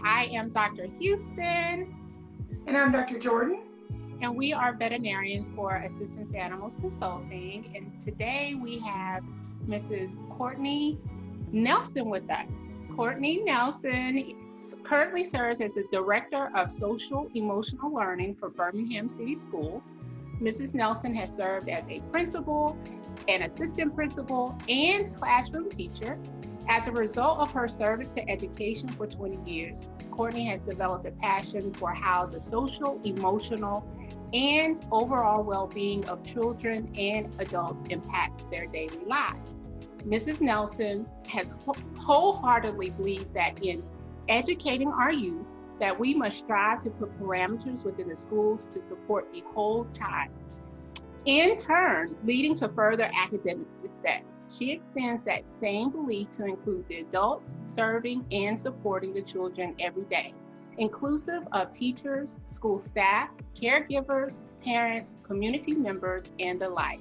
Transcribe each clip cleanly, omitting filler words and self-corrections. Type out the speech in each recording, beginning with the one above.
I am Dr. Houston. And I'm Dr. Jordan. And we are veterinarians for Assistance Animals Consulting. And today we have Mrs. Courtney Nelson with us. Courtney Nelson currently serves as the Director of Social Emotional Learning for Birmingham City Schools. Mrs. Nelson has served as a principal, an assistant principal, and classroom teacher. As a result of her service to education for 20 years, Courtney has developed a passion for how the social, emotional, and overall well-being of children and adults impact their daily lives. Mrs. Nelson has wholeheartedly believes that in educating our youth, that we must strive to put parameters within the schools to support the whole child, in turn leading to further academic success. She extends that same belief to include the adults serving and supporting the children every day, inclusive of teachers, school staff, caregivers, parents, community members, and the like.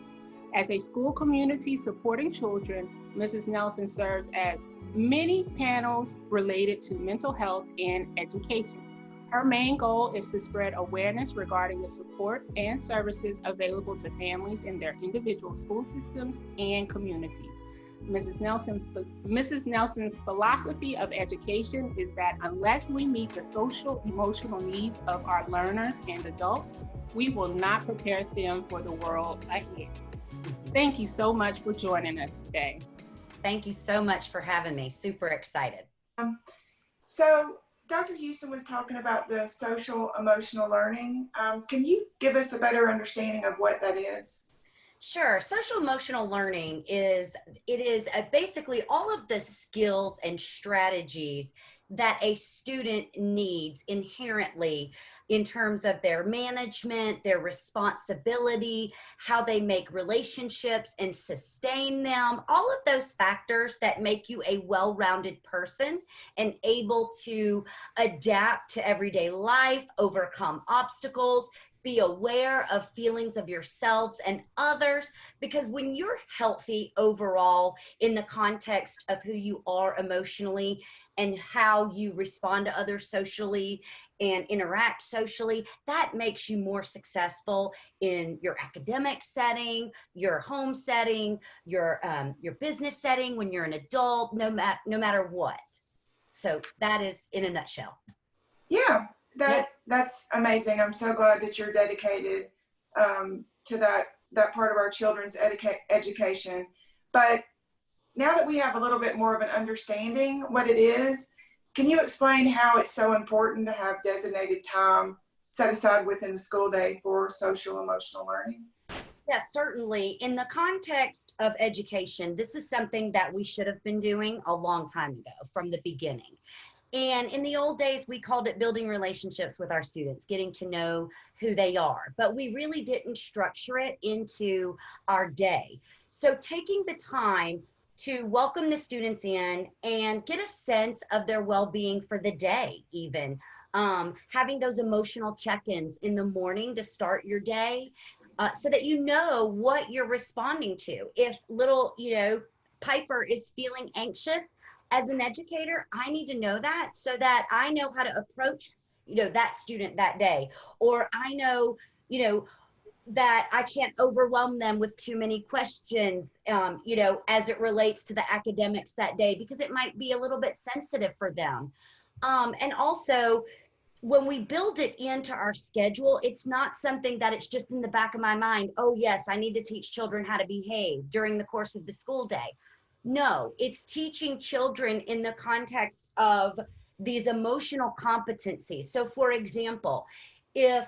As a school community supporting children, Mrs. Nelson serves as many panels related to mental health and education. Her main goal is to spread awareness regarding the support and services available to families in their individual school systems and communities. Mrs. Nelson's philosophy of education is that unless we meet the social, emotional needs of our learners and adults, we will not prepare them for the world ahead. Thank you so much for joining us today. Thank you so much for having me. Super excited. So Dr. Houston was talking about the social emotional learning. Can you give us a better understanding of what that is? Sure. Social emotional learning is basically all of the skills and strategies that a student needs inherently in terms of their management, their responsibility, how they make relationships and sustain them, all of those factors that make you a well-rounded person and able to adapt to everyday life, overcome obstacles, be aware of feelings of yourselves and others, because when you're healthy overall in the context of who you are emotionally and how you respond to others socially and interact socially, that makes you more successful in your academic setting, your home setting, your business setting, when you're an adult, no matter what. So that is in a nutshell. Yeah. That's amazing. I'm so glad that you're dedicated to that part of our children's education. But now that we have a little bit more of an understanding what it is, can you explain how it's so important to have designated time set aside within the school day for social emotional learning? Yes, certainly. In the context of education, this is something that we should have been doing a long time ago from the beginning. And in the old days, we called it building relationships with our students, getting to know who they are, but we really didn't structure it into our day. So taking the time to welcome the students in and get a sense of their well-being for the day, even having those emotional check-ins in the morning to start your day, so that you know what you're responding to. If little, Piper is feeling anxious, as an educator, I need to know that so that I know how to approach, that student that day. Or I know, that I can't overwhelm them with too many questions, as it relates to the academics that day, because it might be a little bit sensitive for them. And also, when we build it into our schedule, it's not something that it's just in the back of my mind. Oh, yes, I need to teach children how to behave during the course of the school day. No, it's teaching children in the context of these emotional competencies. So for example, if,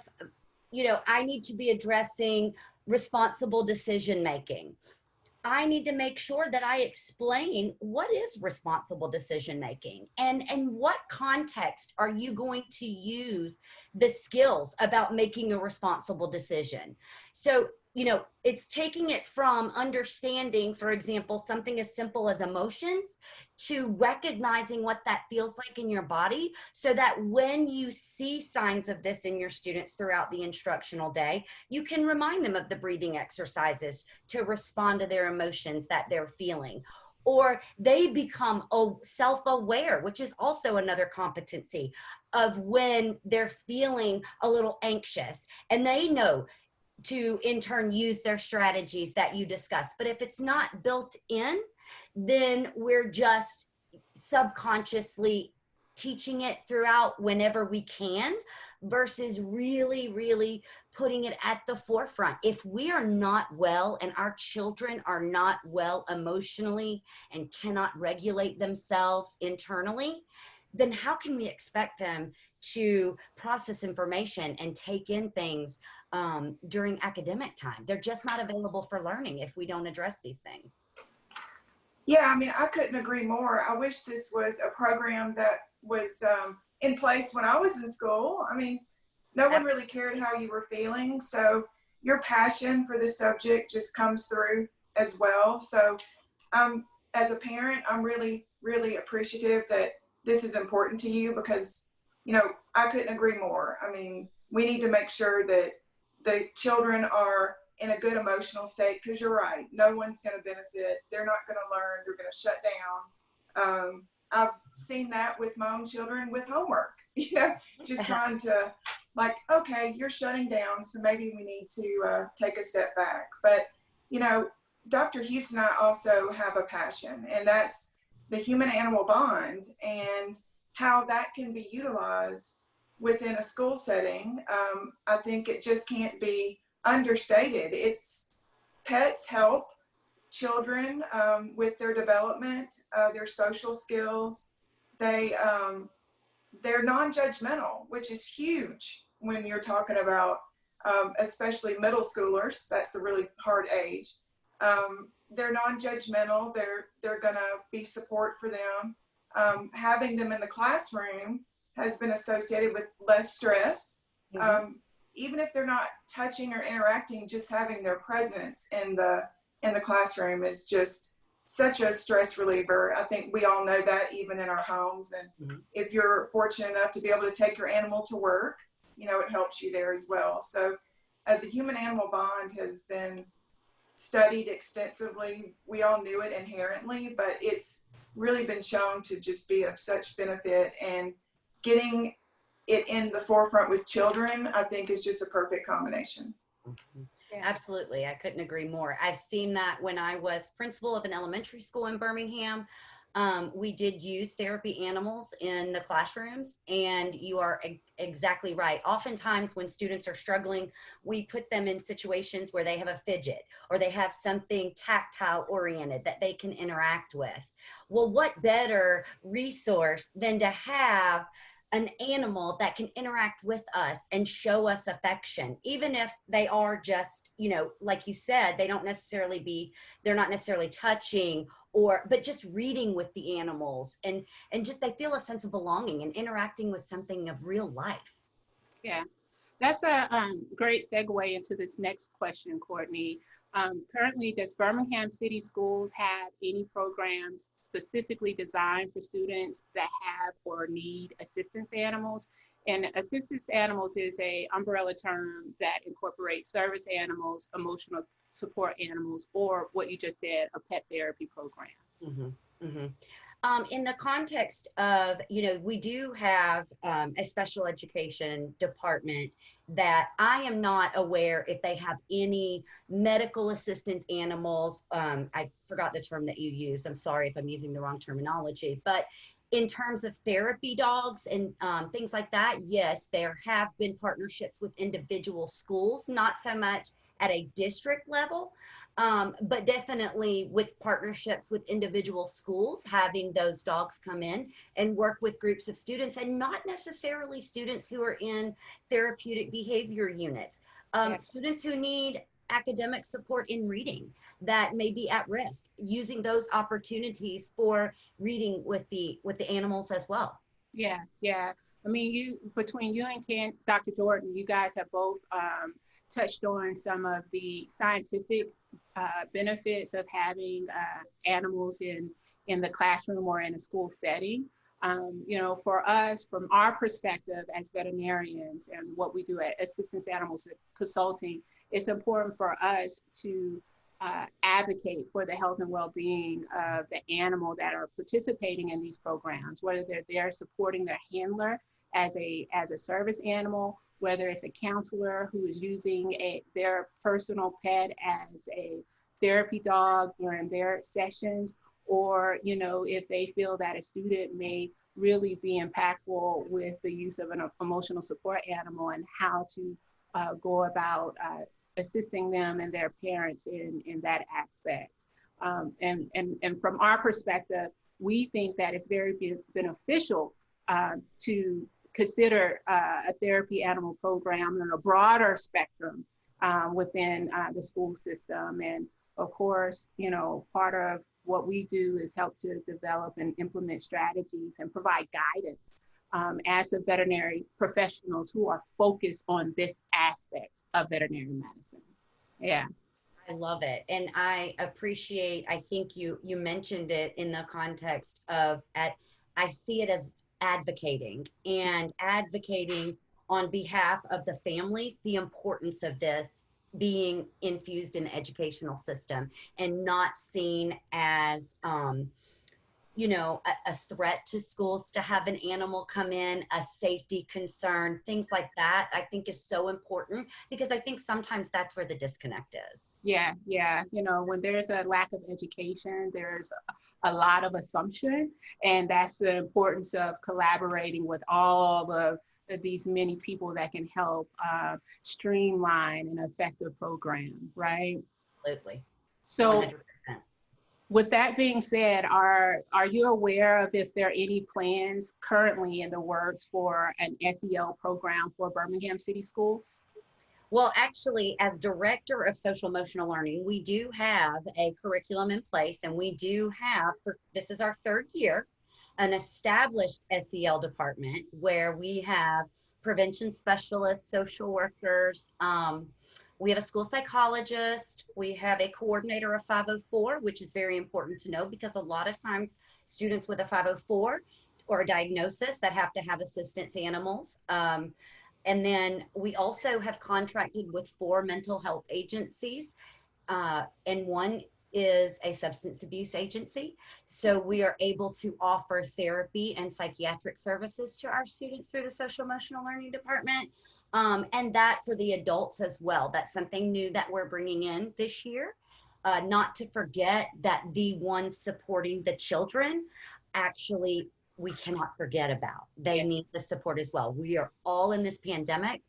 I need to be addressing responsible decision making, I need to make sure that I explain what is responsible decision making and what context are you going to use the skills about making a responsible decision. So, it's taking it from understanding, for example, something as simple as emotions, to recognizing what that feels like in your body, so that when you see signs of this in your students throughout the instructional day, you can remind them of the breathing exercises to respond to their emotions that they're feeling. or they become self-aware, which is also another competency of when they're feeling a little anxious, and they know to in turn use their strategies that you discussed. But if it's not built in, then we're just subconsciously teaching it throughout whenever we can versus really putting it at the forefront. If we are not well and our children are not well emotionally and cannot regulate themselves internally, then how can we expect them to process information and take in things during academic time? They're just not available for learning if we don't address these things. Yeah, I mean, I couldn't agree more. I wish this was a program that was in place when I was in school. I mean, no one really cared how you were feeling. So your passion for this subject just comes through as well. So as a parent, I'm really appreciative that this is important to you because, you know, I couldn't agree more. I mean, we need to make sure that the children are in a good emotional state, because you're right, no one's going to benefit. They're not going to learn. They're going to shut down. I've seen that with my own children with homework, you know, just trying to like, okay, you're shutting down, so maybe we need to take a step back. But, you know, Dr. Houston and I also have a passion, and that's the human-animal bond and how that can be utilized within a school setting. I think it just can't be understated. It's pets help children with their development, their social skills. They're non-judgmental, which is huge when you're talking about especially middle schoolers. That's a really hard age. They're non-judgmental. They're gonna be support for them. Having them in the classroom has been associated with less stress. Mm-hmm. Even if they're not touching or interacting, just having their presence in the classroom is just such a stress reliever. I think we all know that even in our homes. And mm-hmm. if you're fortunate enough to be able to take your animal to work, you know, it helps you there as well. So the human-animal bond has been studied extensively. We all knew it inherently, but it's really been shown to just be of such benefit, and getting it in the forefront with children, I think, is just a perfect combination. Yeah. Absolutely. I couldn't agree more. I've seen that when I was principal of an elementary school in Birmingham. We did use therapy animals in the classrooms, and you are exactly right. Oftentimes when students are struggling, we put them in situations where they have a fidget or they have something tactile oriented that they can interact with. Well, what better resource than to have an animal that can interact with us and show us affection, even if they are just, you know, like you said, they're not necessarily touching but just reading with the animals, and just they feel a sense of belonging and interacting with something of real life. Yeah, that's a great segue into this next question, Courtney. Currently, does Birmingham City Schools have any programs specifically designed for students that have or need assistance animals? And assistance animals is an umbrella term that incorporates service animals, emotional support animals, or what you just said, a pet therapy program. Mm-hmm. Mm-hmm. In the context of, you know, we do have a special education department that I am not aware if they have any medical assistance animals. I forgot the term that you used. I'm sorry if I'm using the wrong terminology, but in terms of therapy dogs and things like that, yes, there have been partnerships with individual schools, not so much at a district level, but definitely with partnerships with individual schools, having those dogs come in and work with groups of students, and not necessarily students who are in therapeutic behavior units, yes. Students who need academic support in reading that may be at risk, using those opportunities for reading with the animals as well. Yeah. I mean, between you and Dr. Jordan, you guys have both touched on some of the scientific benefits of having animals in the classroom or in a school setting. You know, for us, from our perspective as veterinarians and what we do at Assistance Animals Consulting, it's important for us to advocate for the health and well-being of the animal that are participating in these programs, whether they're there supporting their handler as a service animal, whether it's a counselor who is using their personal pet as a therapy dog during their sessions, or if they feel that a student may really be impactful with the use of an emotional support animal, and how to go about assisting them and their parents in that aspect. And from our perspective, we think that it's very beneficial to consider a therapy animal program on a broader spectrum within the school system. And of course, part of what we do is help to develop and implement strategies and provide guidance as the veterinary professionals who are focused on this aspect of veterinary medicine. Yeah. I love it. And I appreciate, I think you mentioned it in the context of, I see it as advocating on behalf of the families, the importance of this being infused in the educational system and not seen as, a threat to schools to have an animal come in, a safety concern, things like that, I think is so important, because I think sometimes that's where the disconnect is. Yeah. When there's a lack of education, there's a lot of assumption, and that's the importance of collaborating with all of these many people that can help streamline an effective program, right? Absolutely. So 100%. With that being said, are you aware of if there are any plans currently in the works for an SEL program for Birmingham City Schools? Well, actually, as director of social emotional learning, we do have a curriculum in place, and we do have, this is our third year, an established SEL department where we have prevention specialists, social workers, we have a school psychologist, we have a coordinator of 504, which is very important to know, because a lot of times students with a 504 or a diagnosis that have to have assistance animals. And then we also have contracted with 4 mental health agencies, and one is a substance abuse agency. So we are able to offer therapy and psychiatric services to our students through the social emotional learning department. And that for the adults as well. That's something new that we're bringing in this year. Not to forget that the ones supporting the children, actually, we cannot forget about. They need the support as well. We are all in this pandemic.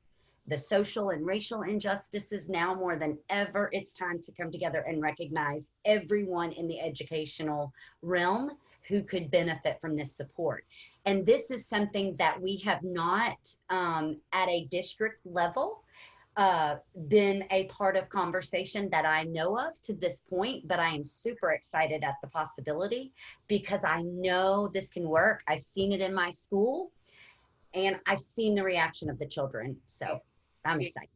The social and racial injustices, now more than ever, it's time to come together and recognize everyone in the educational realm who could benefit from this support. And this is something that we have not, at a district level, been a part of conversation that I know of to this point, but I am super excited at the possibility, because I know this can work. I've seen it in my school, and I've seen the reaction of the children. So I'm excited.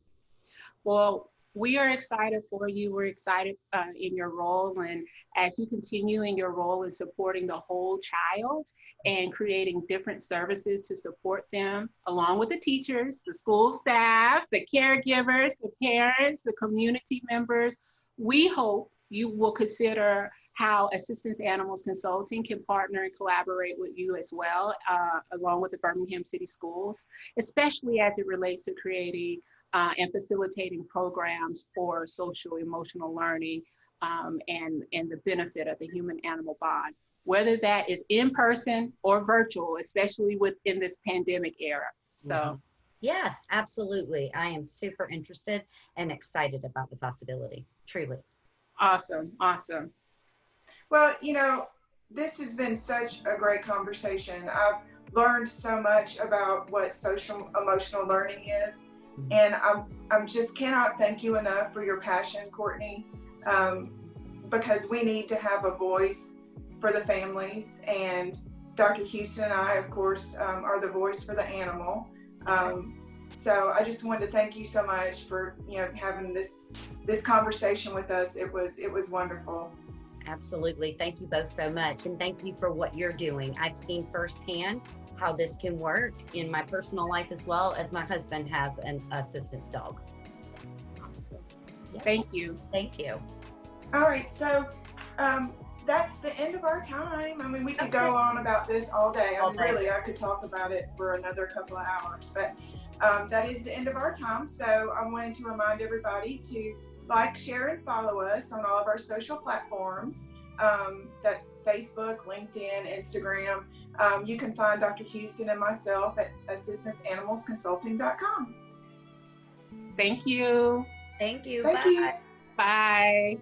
Well, we are excited for you. We're excited in your role, and as you continue in your role in supporting the whole child and creating different services to support them, along with the teachers, the school staff, the caregivers, the parents, the community members. We hope you will consider how Assistance Animals Consulting can partner and collaborate with you as well, along with the Birmingham City Schools, especially as it relates to creating and facilitating programs for social emotional learning and the benefit of the human-animal bond, whether that is in person or virtual, especially within this pandemic era. So, yes, absolutely. I am super interested and excited about the possibility, truly. Awesome. Well, this has been such a great conversation. I've learned so much about what social emotional learning is. And I'm just cannot thank you enough for your passion, Courtney, because we need to have a voice for the families. And Dr. Houston and I, of course, are the voice for the animal. So I just wanted to thank you so much for having this conversation with us. It was wonderful. Absolutely. Thank you both so much. And thank you for what you're doing. I've seen firsthand how this can work in my personal life, as well as my husband has an assistance dog. Awesome. Yeah. Thank you. Thank you. All right, so that's the end of our time. I mean, we could go on about this all day. I mean, really, I could talk about it for another couple of hours, but that is the end of our time. So I wanted to remind everybody to like, share, and follow us on all of our social platforms. That's Facebook, LinkedIn, Instagram. You can find Dr. Houston and myself at assistanceanimalsconsulting.com. Thank you. Thank you. Thank Bye. you. Bye.